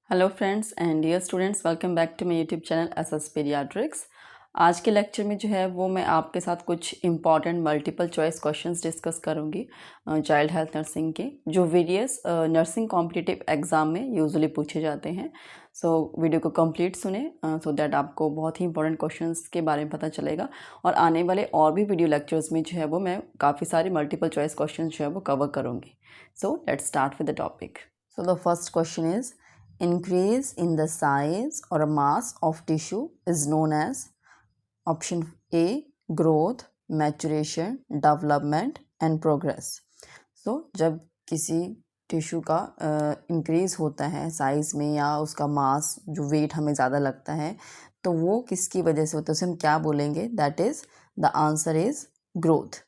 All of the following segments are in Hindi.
Hello friends and dear students, welcome back to my YouTube channel SS paediatrics. आज के लेक्चर में जो है वो मैं आपके साथ कुछ important multiple choice questions discuss करूंगी चाइल्ड हेल्थ नर्सिंग के, जो वेरियस नर्सिंग कॉम्पिटिटिव एग्ज़ाम में यूजुअली पूछे जाते हैं। सो वीडियो को कंप्लीट सुने सो दैट आपको बहुत ही इंपॉर्टेंट क्वेश्चंस के बारे में पता चलेगा। और आने वाले और भी वीडियो लेक्चर्स में जो है वो मैं काफ़ी सारे मल्टीपल चॉइस क्वेश्चन जो है वो कवर करूँगी। So let's start with the topic. So the first question is increase in the size or mass of tissue is known as option A growth, maturation, development and progress. So जब किसी टिश्यू का इंक्रीज होता है साइज में या उसका मास जो वेट हमें ज़्यादा लगता है तो वो किसकी वजह से होता है, उसे हम क्या बोलेंगे? That is the answer is growth.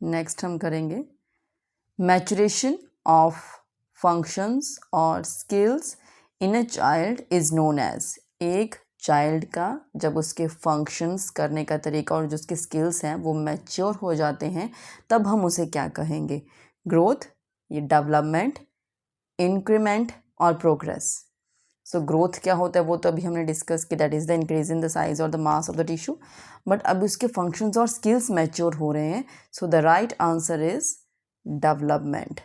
Next हम करेंगे मैचुरेशन ऑफ फंक्शंस और skills in a child is known age. एक चाइल्ड का जब उसके फंक्शंस करने का तरीका और जो उसके स्किल्स हैं वो मैच्योर हो जाते हैं तब हम उसे क्या कहेंगे? ग्रोथ, ये डेवलपमेंट, इंक्रीमेंट और प्रोग्रेस। सो ग्रोथ क्या होता है वो तो अभी हमने डिस्कस किया, that is the increase in the size और the mass of the tissue. But अब उसके फंक्शंस और स्किल्स मैच्योर हो रहे हैं, so the right answer is development.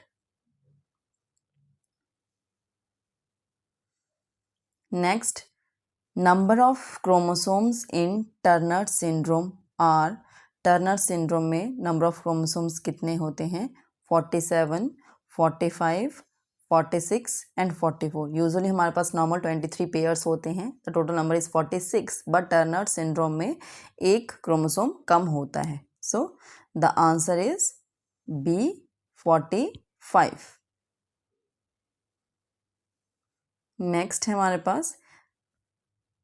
Next, number of chromosomes in Turner syndrome are. Turner syndrome में नंबर ऑफ क्रोमोसोम्स कितने होते हैं? 47, 45, 46 एंड 44। यूजुअली हमारे पास नॉर्मल 23 पेयर्स होते हैं, the total number is 46, but Turner syndrome में एक क्रोमोसोम कम होता है। So the answer is B 45। Next है हमारे पास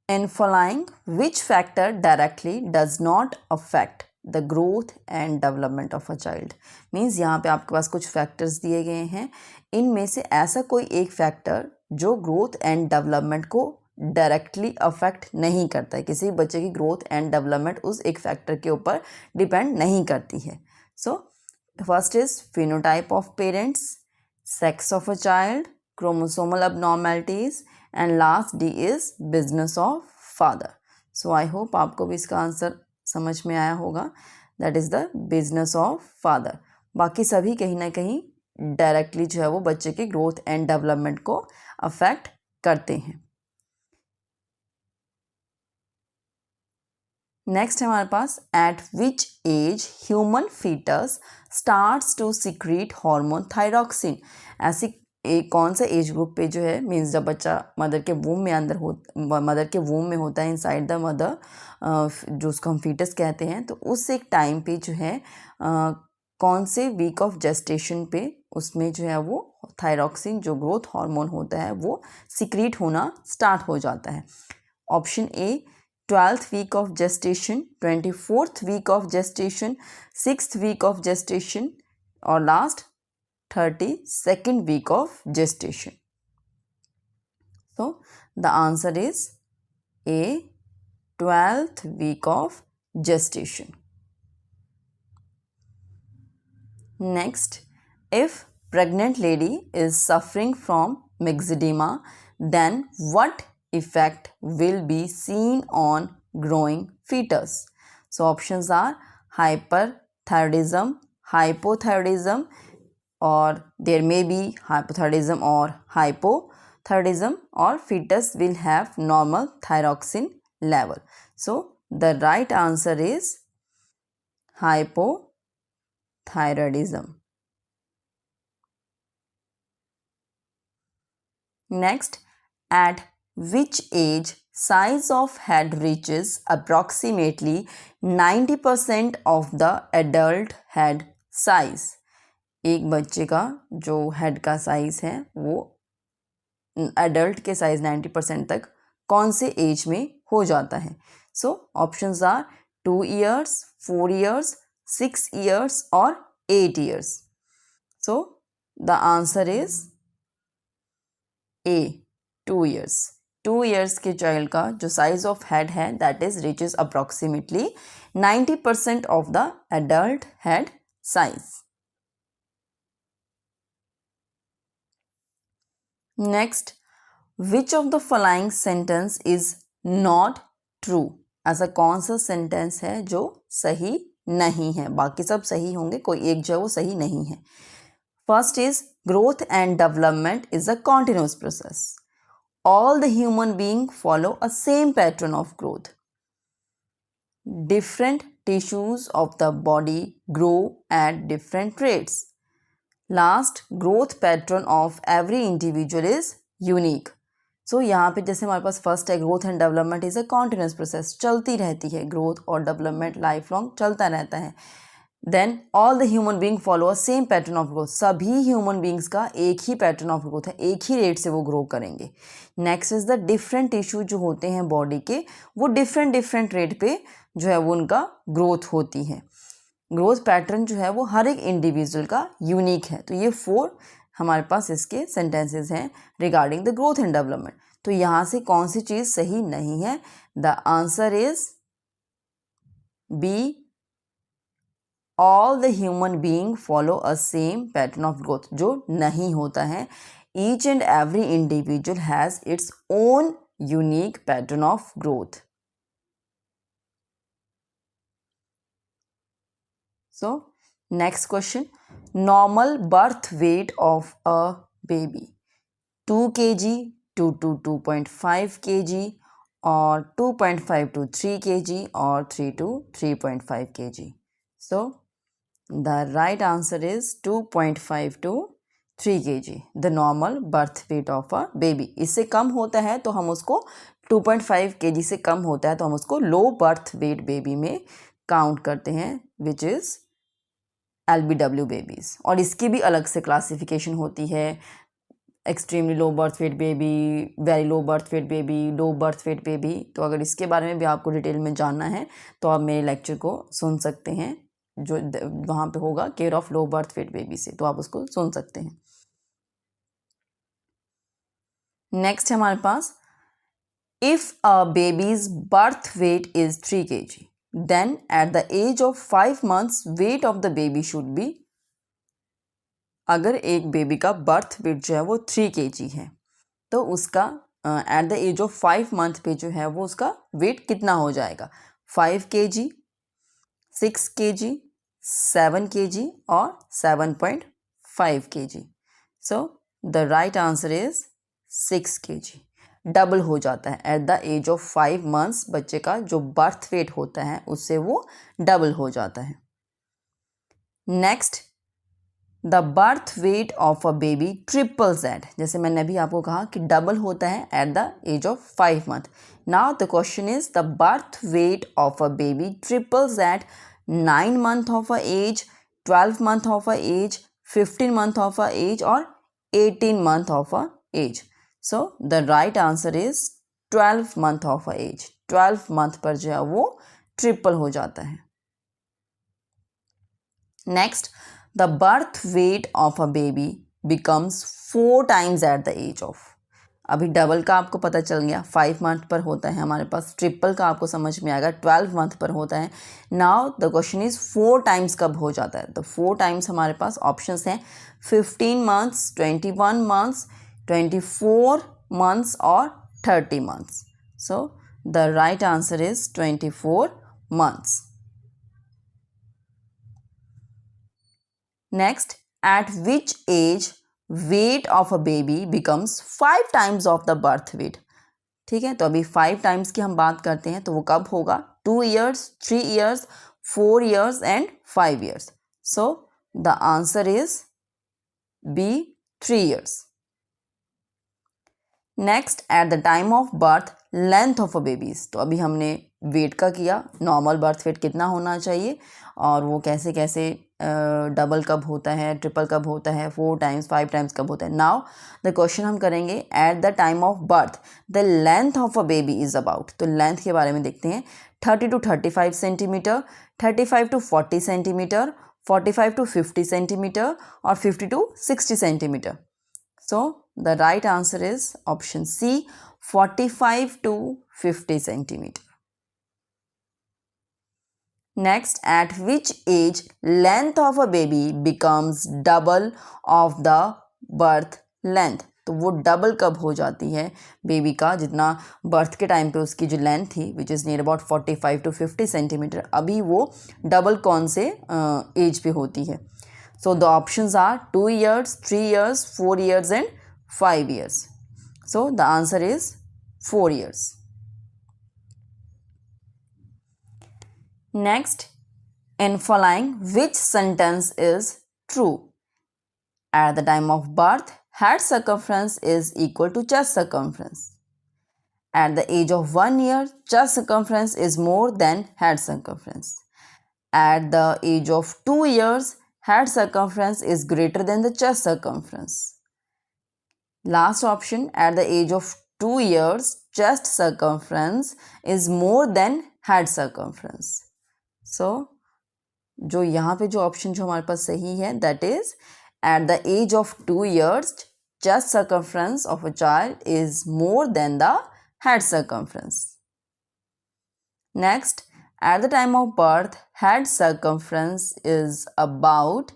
in following which factor directly does not affect the growth and development of a child। Means यहाँ पे आपके पास कुछ फैक्टर्स दिए गए हैं, इनमें से ऐसा कोई एक फैक्टर जो ग्रोथ एंड डेवलपमेंट को डायरेक्टली अफेक्ट नहीं करता है। किसी बच्चे की ग्रोथ एंड डेवलपमेंट उस एक फैक्टर के ऊपर डिपेंड नहीं करती है। So first is phenotype of parents, sex of a child, chromosomal abnormalities and last D is business of father। so I hope आपको भी इसका आंसर समझ में आया होगा, that is the business of father। बाकी सभी कहीं ना कहीं डायरेक्टली जो है वो बच्चे के ग्रोथ एंड डेवलपमेंट को अफेक्ट करते हैं। नेक्स्ट है हमारे पास at which age human foetus starts to secrete hormone thyroxine. ऐसी एक कौन सा एज ग्रुप पे जो है, मीन्स जब बच्चा मदर के वूम में मदर के वूम में होता है, इनसाइड द मदर, जो उसको हम फीटस कहते हैं, तो उस एक टाइम पे जो है कौन से वीक ऑफ जेस्टेशन पे उसमें जो है वो थायरॉक्सिन जो ग्रोथ हार्मोन होता है वो सिक्रीट होना स्टार्ट हो जाता है? Option A 12th week of gestation, 24th week of gestation, 6th week of gestation or last 32nd week of gestation। So the answer is A 12th week of gestation। Next, if pregnant lady is suffering from myxedema, then what effect will be seen on growing fetus? So options are hyperthyroidism, hypothyroidism, or there may be hypothyroidism or hypothyroidism, or fetus will have normal thyroxine level। So the right answer is hypothyroidism। Next, at which age size of head reaches approximately 90% of the adult head size? एक बच्चे का जो हेड का साइज है वो एडल्ट के साइज 90% तक कौन से एज में हो जाता है? So options are 2 years, 4 years, 6 years और 8 years। So the answer is A 2 years। 2 years के चाइल्ड का जो साइज ऑफ हेड है that is reaches approximately 90% of the adult head size. Next, which of the following sentence is not true? ऐसा कौन सा सेंटेंस है जो सही नहीं है? बाकी सब सही होंगे, कोई एक जो है वो सही नहीं है. First is growth and development is a continuous process. All the human beings follow a same pattern of growth. Different tissues of the body grow at different rates. Last, growth pattern of every individual is unique. So यहाँ पे जैसे हमारे पास फर्स्ट है growth and development is a continuous process, चलती रहती है. ग्रोथ और डेवलपमेंट लाइफ लॉन्ग चलता रहता है. Then all the human being follow a same pattern of growth. सभी ह्यूमन बींग्स का एक ही पैटर्न ऑफ ग्रोथ है, एक ही रेट से वो ग्रो करेंगे. Next is the different tissue जो होते हैं बॉडी के, वो डिफरेंट डिफरेंट रेट पे जो है वो उनका ग्रोथ होती है. ग्रोथ पैटर्न जो है वो हर एक इंडिविजुअल का यूनिक है. तो ये 4 हमारे पास इसके सेंटेंसेस हैं regarding the growth and development. तो यहाँ से कौन सी चीज़ सही नहीं है? The answer is B, all the human being follow a same pattern of growth. जो नहीं होता है, each and every individual has its own unique pattern of growth. So next question, normal birth weight of a baby 2 kg to 2.5 kg or 2.5 to 3 kg or 3 to 3.5 kg. So the right answer is 2.5 to 3 kg, the normal birth weight of a baby. इससे कम होता है तो हम उसको 2.5 kg से कम होता है तो हम उसको लो बर्थ वेट बेबी में काउंट करते हैं, विच इज़ LBW बेबीज़. और इसकी भी अलग से क्लासिफिकेशन होती है, extremely low birth weight baby, very low birth weight baby, low birth weight baby. तो अगर इसके बारे में भी आपको डिटेल में जानना है तो आप मेरे लेक्चर को सुन सकते हैं, जो वहाँ पे होगा care of low birth weight baby से, तो आप उसको सुन सकते हैं. नेक्स्ट है हमारे पास, if a baby's birth weight is 3 kg, then at the age of 5 months weight of the baby should be. अगर एक बेबी का बर्थ वेट जो है वो 3 kg है तो उसका at the age of 5 month पे जो है वो उसका वेट कितना हो जाएगा? 5 kg, 6 kg, 7 kg और 7.5 kg. So the right answer is 6 kg. Double हो जाता है at the age of 5 months. बच्चे का जो बर्थ वेट होता है उससे वो डबल हो जाता है. Next, the birth weight of a baby triples at, जैसे मैंने अभी आपको कहा कि डबल होता है at the age of 5 month. Now the question is the birth weight of a baby triples at 9 month of a age, 12 month of a age, 15 month of a age और 18 month of a age. So the right answer is 12 month of a age. 12 month पर जो है वो ट्रिपल हो जाता है. Next, the birth weight of a baby becomes 4 times at the age of. अभी डबल का आपको पता चल गया, 5 month पर होता है हमारे पास. ट्रिपल का आपको समझ में आएगा, 12 month पर होता है. Now the question is 4 times कब हो जाता है? तो 4 times हमारे पास ऑप्शंस हैं 15 months, 21 months, 24 months और 30 months. So the right answer is 24 months. Next, at which age weight of a baby becomes 5 times of the birth weight? ठीक है, तो अभी 5 times की हम बात करते हैं तो वो कब होगा? 2 years, 3 years, 4 years and 5 years. So the answer is B, 3 years. Next, at the time of birth length of a babies. तो अभी हमने वेट का किया, नॉर्मल बर्थ वेट कितना होना चाहिए और वो कैसे कैसे डबल कब होता है, ट्रिपल कब होता है, 4 times, 5 times कब होता है. नाउ द क्वेश्चन हम करेंगे at the time of birth the length of a baby is about. तो लेंथ के बारे में देखते हैं. 30 to 35 centimetre, 35 to 40 centimetre, 45 to 50 centimetre और 50 to 60 centimetre. So the right answer is option C, 45 to 50 centimeter. Next, at which age length of a baby becomes double of the birth length? तो वो डबल कब हो जाती है बेबी का, जितना बर्थ के टाइम पे उसकी जो लेंथ थी which is near about 45 to 50 centimetre, अभी वो डबल कौन से एज पे होती है. So the options are 2 years, 3 years, 4 years and 5 years. So the answer is 4 years. Next, in following, which sentence is true? At the time of birth, head circumference is equal to chest circumference. At the age of 1 year, chest circumference is more than head circumference. At the age of 2 years, head circumference is greater than the chest circumference. Last option, at the age of 2 years, chest circumference is more than head circumference. So, जो यहाँ पे जो ऑप्शन जो हमारे पास सही है that is at the age of 2 years, chest circumference of a child is more than the head circumference. Next, at the time of birth, head circumference is about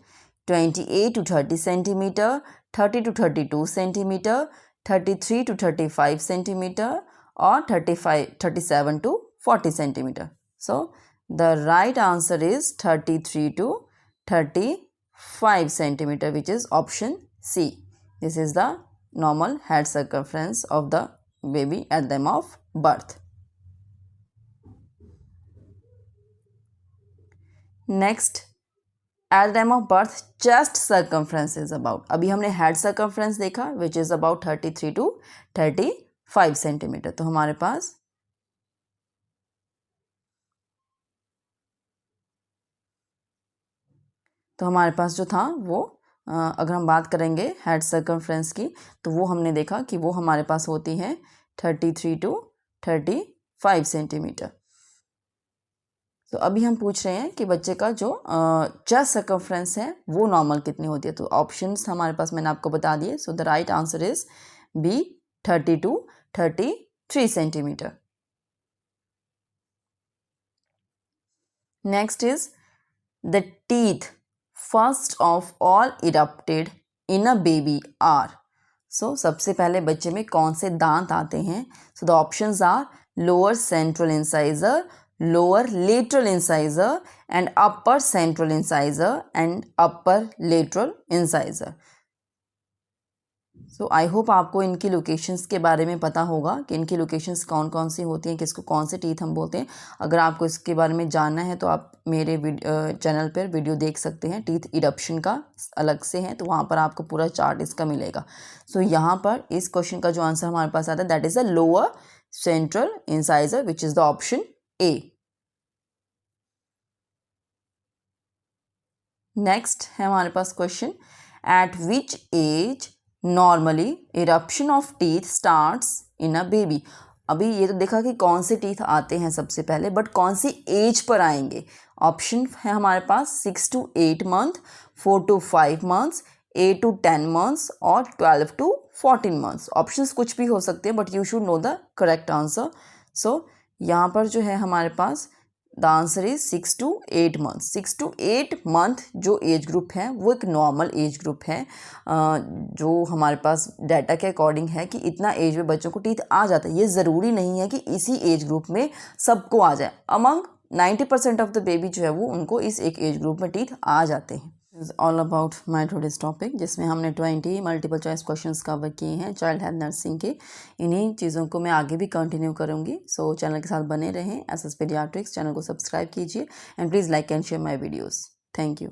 28 to 30 centimeter, 30 to 32 centimeter, 33 to 35 centimeter or 37 to 40 centimeter. So, the right answer is 33 to 35 centimeter, which is option C. This is the normal head circumference of the baby at the time of birth. Next, at the time of birth, chest circumference is about, अभी हमने head circumference देखा which is about 33 to 35 centimetre. तो हमारे पास जो था वो अगर हम बात करेंगे हेड सर्कमफ्रेंस की तो वो हमने देखा कि वो हमारे पास होती है 33 to 35 सेंटीमीटर. तो अभी हम पूछ रहे हैं कि बच्चे का जो चेस्ट सर्कमफ्रेंस है वो नॉर्मल कितनी होती है. तो ऑप्शंस हमारे पास मैंने आपको बता दिए. So the right answer is B 30 to 33 centimetre. Next is the teeth first of all erupted in a baby are. सो सबसे पहले बच्चे में कौन से दांत आते हैं. So the options are lower central incisor, lower lateral incisor and upper central incisor and upper lateral incisor. So I hope आपको इनकी लोकेशंस के बारे में पता होगा कि इनकी लोकेशंस कौन कौन सी होती हैं, किसको कौन से टीथ हम बोलते हैं. अगर आपको इसके बारे में जानना है तो आप मेरे चैनल पर वीडियो देख सकते हैं. टीथ इरप्शन का अलग से है तो वहाँ पर आपको पूरा चार्ट इसका मिलेगा. सो यहाँ पर इस क्वेश्चन का जो आंसर हमारे पास आता है that is the lower central incisor which is the option A. Next है हमारे पास question, at which age normally eruption of teeth starts in a baby. अभी ये तो देखा कि कौन से टीथ आते हैं सबसे पहले, बट कौन सी एज पर आएंगे. ऑप्शन है हमारे पास 6 to 8 month, 4 to 5 months, 8 to 10 months और 12 to 14 months. ऑप्शंस कुछ भी हो सकते हैं but you should know the correct answer. So यहाँ पर जो है हमारे पास the answer is 6 to 8 months. 6 to 8 month जो एज ग्रुप है वो एक नॉर्मल एज ग्रुप है जो हमारे पास डाटा के अकॉर्डिंग है कि इतना एज में बच्चों को टीथ आ जाता है. ये ज़रूरी नहीं है कि इसी एज ग्रुप में सबको आ जाए. अमंग 90% ऑफ द बेबी जो है वो उनको इस एक एज ग्रुप में टीथ आ जाते हैं. Is all about my today's topic जिसमें हमने 20 मल्टीपल चॉइस क्वेश्चंस कवर किए हैं चाइल्ड हेल्थ नर्सिंग के. इन्हीं चीज़ों को मैं आगे भी कंटिन्यू करूँगी. सो चैनल के साथ बने रहें. एसएस पीडियाट्रिक्स चैनल को सब्सक्राइब कीजिए and please like and share my videos. Thank you.